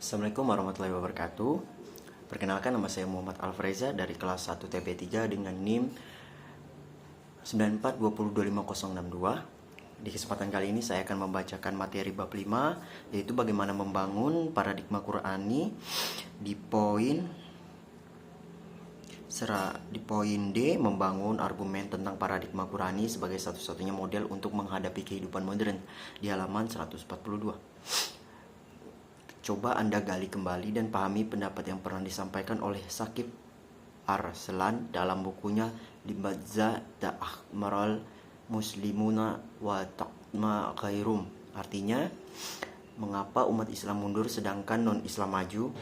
Assalamualaikum warahmatullahi wabarakatuh. Perkenalkan, nama saya Muhammad Alfreza dari kelas 1 TB3 dengan NIM 94202562. Di kesempatan kali ini saya akan membacakan materi bab 5, yaitu bagaimana membangun paradigma Qur'ani di poin D, membangun argumen tentang paradigma Qur'ani sebagai satu-satunya model untuk menghadapi kehidupan modern, di halaman 142. Coba Anda gali kembali dan pahami pendapat yang pernah disampaikan oleh Shakib Arslan dalam bukunya Limadza Ta'akhmaral Muslimuna wa Taqma Ghairum. Artinya, mengapa umat Islam mundur sedangkan non-Islam maju?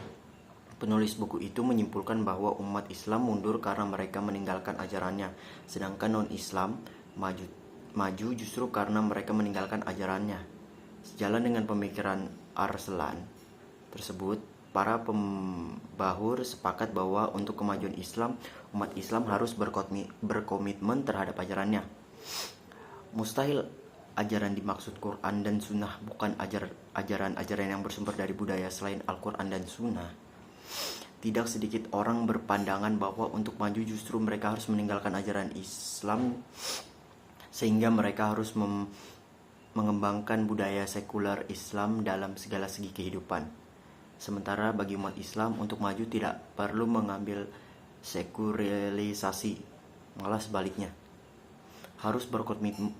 Penulis buku itu menyimpulkan bahwa umat Islam mundur karena mereka meninggalkan ajarannya, sedangkan non-Islam maju justru karena mereka meninggalkan ajarannya. Sejalan dengan pemikiran Arslan tersebut, para pembahur sepakat bahwa untuk kemajuan Islam, umat Islam harus berkomitmen terhadap ajarannya. Mustahil ajaran dimaksud Quran dan Sunnah bukan ajaran-ajaran yang bersumber dari budaya selain Al-Quran dan Sunnah. Tidak sedikit orang berpandangan bahwa untuk maju justru mereka harus meninggalkan ajaran Islam, sehingga mereka harus mengembangkan budaya sekuler Islam dalam segala segi kehidupan. Sementara bagi umat Islam, untuk maju tidak perlu mengambil sekularisasi, malah sebaliknya, harus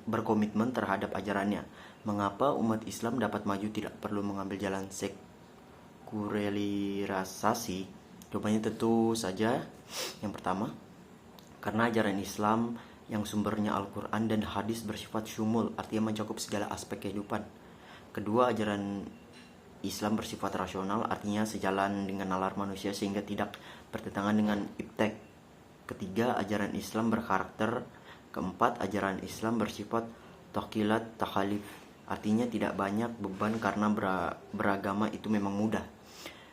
berkomitmen terhadap ajarannya. Mengapa umat Islam dapat maju tidak perlu mengambil jalan sekularisasi? Jawabannya tentu saja yang pertama, karena ajaran Islam yang sumbernya Al-Quran dan hadis bersifat syumul, artinya mencakup segala aspek kehidupan. Kedua, ajaran Islam bersifat rasional, artinya sejalan dengan nalar manusia sehingga tidak bertentangan dengan iptek. Ketiga, ajaran Islam berkarakter. Keempat, ajaran Islam bersifat takilat takhalif, artinya tidak banyak beban karena beragama itu memang mudah.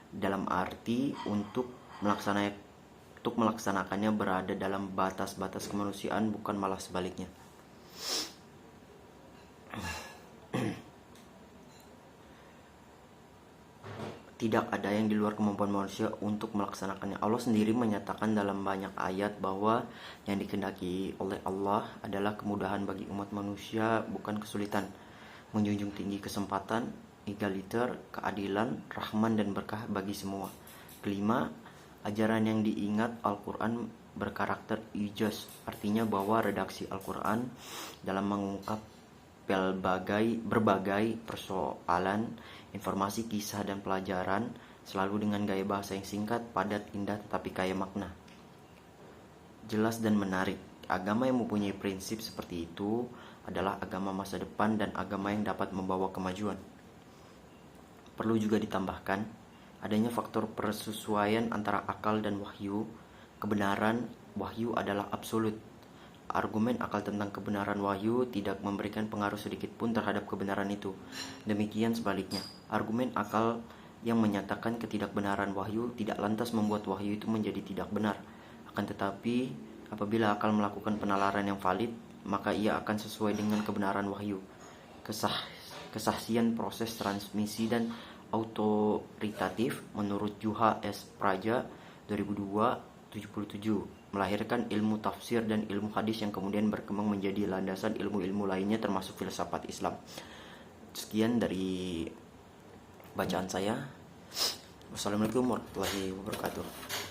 Dalam arti untuk melaksanakannya berada dalam batas-batas kemanusiaan, bukan malah sebaliknya. Tidak ada yang di luar kemampuan manusia untuk melaksanakannya. Allah sendiri menyatakan dalam banyak ayat bahwa yang dikehendaki oleh Allah adalah kemudahan bagi umat manusia, bukan kesulitan. Menjunjung tinggi kesempatan, egaliter, keadilan, rahman dan berkah bagi semua. Kelima, ajaran yang diingat Al-Quran berkarakter ijaz, artinya bahwa redaksi Al-Quran dalam mengungkap berbagai persoalan, informasi, kisah, dan pelajaran selalu dengan gaya bahasa yang singkat, padat, indah, tetapi kaya makna, jelas dan menarik. Agama yang mempunyai prinsip seperti itu adalah agama masa depan dan agama yang dapat membawa kemajuan. Perlu juga ditambahkan adanya faktor persesuaian antara akal dan wahyu. Kebenaran wahyu adalah absolut. Argumen akal tentang kebenaran wahyu tidak memberikan pengaruh sedikit pun terhadap kebenaran itu. Demikian sebaliknya, argumen akal yang menyatakan ketidakbenaran wahyu tidak lantas membuat wahyu itu menjadi tidak benar. Akan tetapi, apabila akal melakukan penalaran yang valid, maka ia akan sesuai dengan kebenaran wahyu. Kesaksian proses transmisi dan autoritatif menurut Juha S. Praja 2002-77 melahirkan ilmu tafsir dan ilmu hadis yang kemudian berkembang menjadi landasan ilmu-ilmu lainnya termasuk filsafat Islam. Sekian dari bacaan saya. Wassalamualaikum warahmatullahi wabarakatuh.